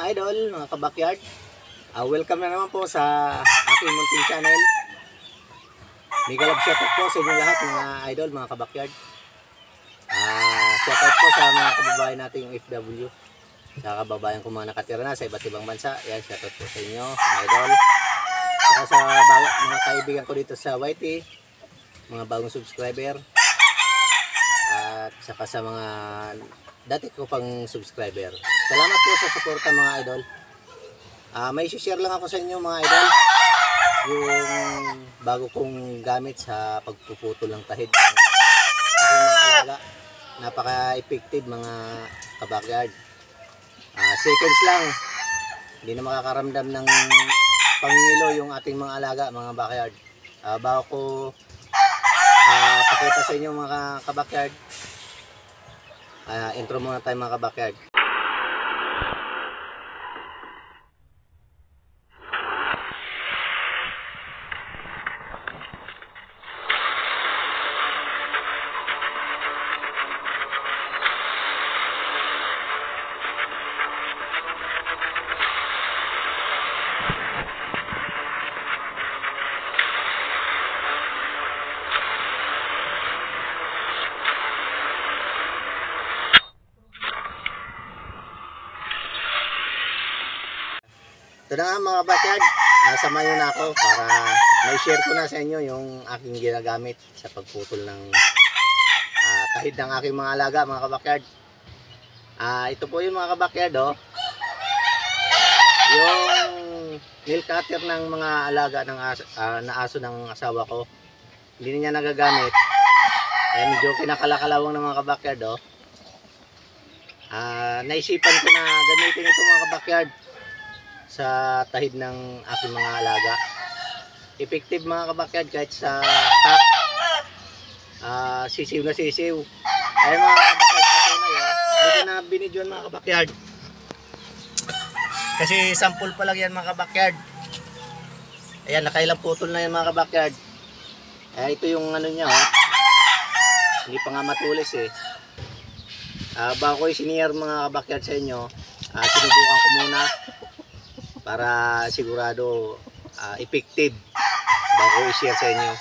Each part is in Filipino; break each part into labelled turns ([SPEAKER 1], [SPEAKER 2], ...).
[SPEAKER 1] idol, mga kabakyard. Welcome na naman po sa aking munting channel. Mega love shoutout po sa inyong lahat mga idol, mga kabakyard. Shoutout po sa mga kababayan natin yung FW. Sa kababayan ko mga nakatira na sa iba't ibang bansa. Yan, shoutout po sa inyo mga idol. Saka sa mga kaibigan ko dito sa YT, mga bagong subscriber. At saka sa mga dati ko pang subscriber. Salamat po sa suporta mga idol. May share lang ako sa inyo mga idol. Yung bago kong gamit sa pagpuputol ng tahid ng aking mga alaga. Napaka-effective mga kabakyard. Seconds lang. Hindi na makakaramdam ng pangilo yung ating mga alaga mga backyard. Bago ko pakita sa inyo mga kabakyard. Intro muna tayo mga kabakyard. Ito na nga mga backyard, samahan nyo na ako para may-share ko na sa inyo yung aking ginagamit sa pagputol ng tahid ng aking mga alaga mga kabakyard. Ito po yung mga kabakyard yung nail cutter ng mga alaga ng na aso ng asawa ko. Hindi niya nagagamit. Medyo kinakalakalawang ng mga kabakyard naisipan ko na gamitin ito mga kabakyard sa tahid ng aking mga alaga. Effective mga kabakyard kahit sa pack. Sisiw na sisiw. Ay mga kabakyard sa tunay hindi ko na binidyoan mga kabakyard. Kasi sample pa lang yan mga kabakyard. Ayan, nakailang putol na yan mga kabakyard. Ito yung ano niya hindi pa nga matulis bago ko isiniyar mga kabakyard sa inyo, sinubukan ko muna para sigurado effective bago i-share sa inyo.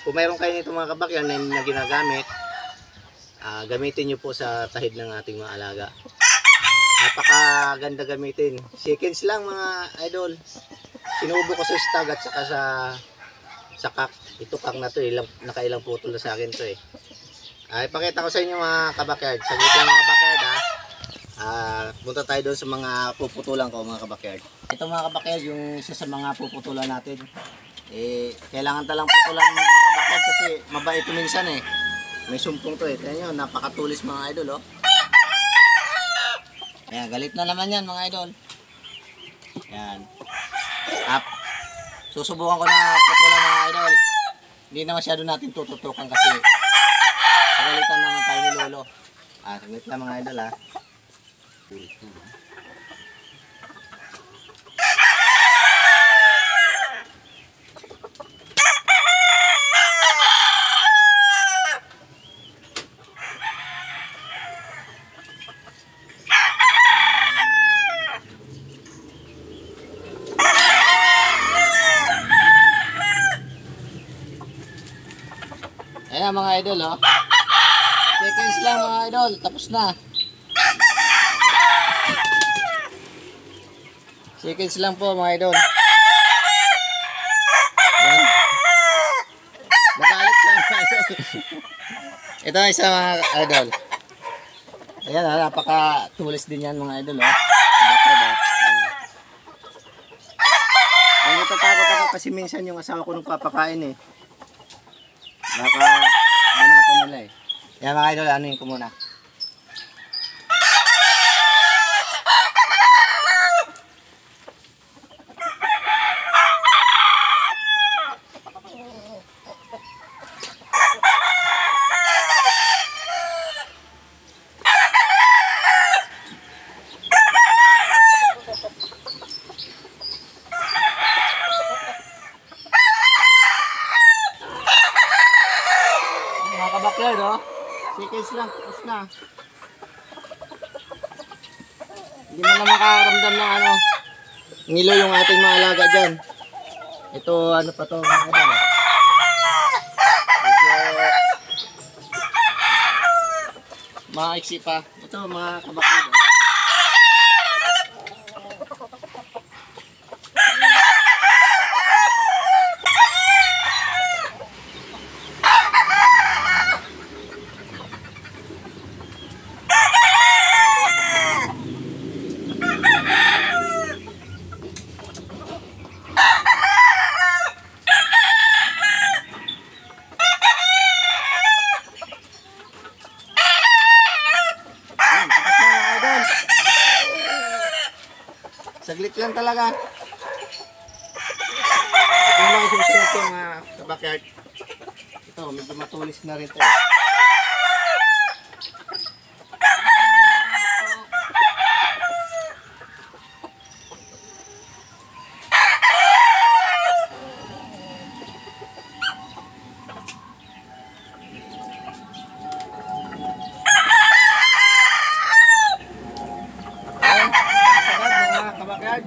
[SPEAKER 1] Kung mayroon kayo nito mga kabakyard na ginagamit, gamitin nyo po sa tahid ng ating mga alaga. Napakaganda gamitin. Seconds lang mga idol. Sinubo ko sa stag at saka sa kak. Ito kak na to nakailang putol na sa akin to ipakita ko sa inyo mga kabakyard. Saglit lang mga kabakyard punta tayo doon sa mga puputulan ko mga kabakyard. Ito mga kabakyard yung isa sa mga puputulan natin. Kailangan talang putulan mga kabakyard kasi mabait ito minsan may sumpong to Tignan nyo, napakatulis mga idol Ayan, galit na naman yan mga idol. Ayan. Susubukan ko na putulan mga idol. Hindi na masyado natin tututukan kasi pagalitan naman tayo ni Lolo. Saglit lang mga idol Ayan mga idol seconds lang mga idol, tapos na. Seconds lang po mga idol. Ayan. Magalit siya mga idol. Ito ang isa mga idol. Ayan napaka-tulis din yan mga idol Ang natatakot ako kasi minsan yung asawa ko nung papakain baka banatan nila Yan mga idol, anuin ko muna. Mga kabakyard seconds lang, tapos na. Hindi man na makaramdam ng ano, ngilo yung ating mga alaga dyan. Ito, ano pa to, mga idol. Medyo maiksi pa. Ito, mga kabakido. Saglit lang talaga. Ito lang susunod ko mga kabakard. Ito, medyo matulis na rin ito. Kabakyard.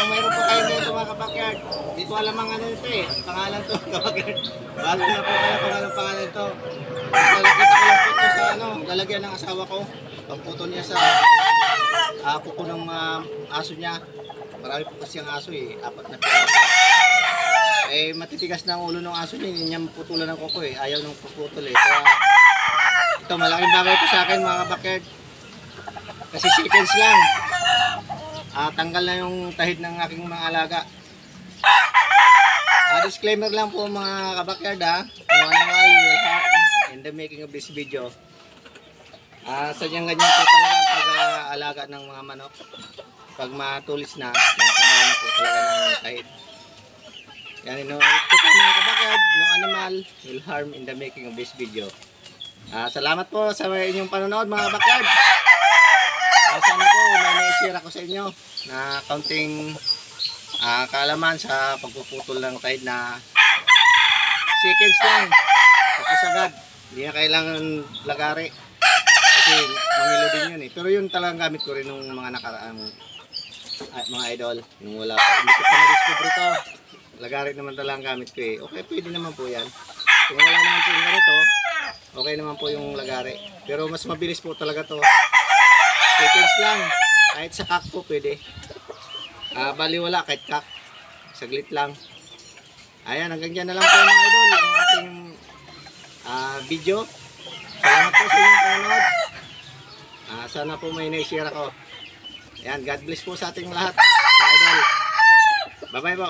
[SPEAKER 1] Kung mayroon po kayo dito mga kabakyard, di ko alam ang ano ito eh. Pangalan to kabakyard. Bago na po kayo kung anong pangalan ito. Nakita ko lang po ito sa ano, lalagyan ng asawa ko. Pagputo niya sa kuko ng aso niya. Marami po kasi ang aso eh. 4 na piraso. Eh matitigas na ang ulo ng aso niya. Hindi niya maputulan ng kuko eh. Ayaw nang puputol eh. Kaya ito malaking bagay ito sa akin mga kabakyard. Kasi seconds lang. Tanggal na yung tahid ng aking mga alaga. Disclaimer lang po mga kabakyard no animal will harm in the making of this video. Sadyang ganyan po talaga ang pag-alaga ng mga manok. Pag matulis na, tanggal na po talaga ng tahid. Yan, ito po mga kabakyard, no animal will harm in the making of this video. Salamat po sa inyong panonood mga kabakyard. Sana po may na-share ako sa inyo na kaunting kaalaman sa pagpuputol ng tahid na seconds lang. Tapos agad. Hindi na kailangan lagari. Kasi mangilo din yun eh. Pero yun talagang gamit ko rin nung mga nakaraang mga idol. Nung wala pa. Hindi ko pa na-discover ito. Lagari naman talagang gamit ko eh. Okay, pwede naman po yan. Kung wala naman po yung ganito, okay naman po yung lagari. Pero mas mabilis po talaga to. Seconds lang. Kahit sa kak po pwede. Baliwala kahit kak. Saglit lang. Ayan, hanggang dyan na lang po mga idol ang ating video. Salamat po sa inyong panonood. Sana po may na-share ako. Ayan, God bless po sa ating lahat mga idol. Bye bye po.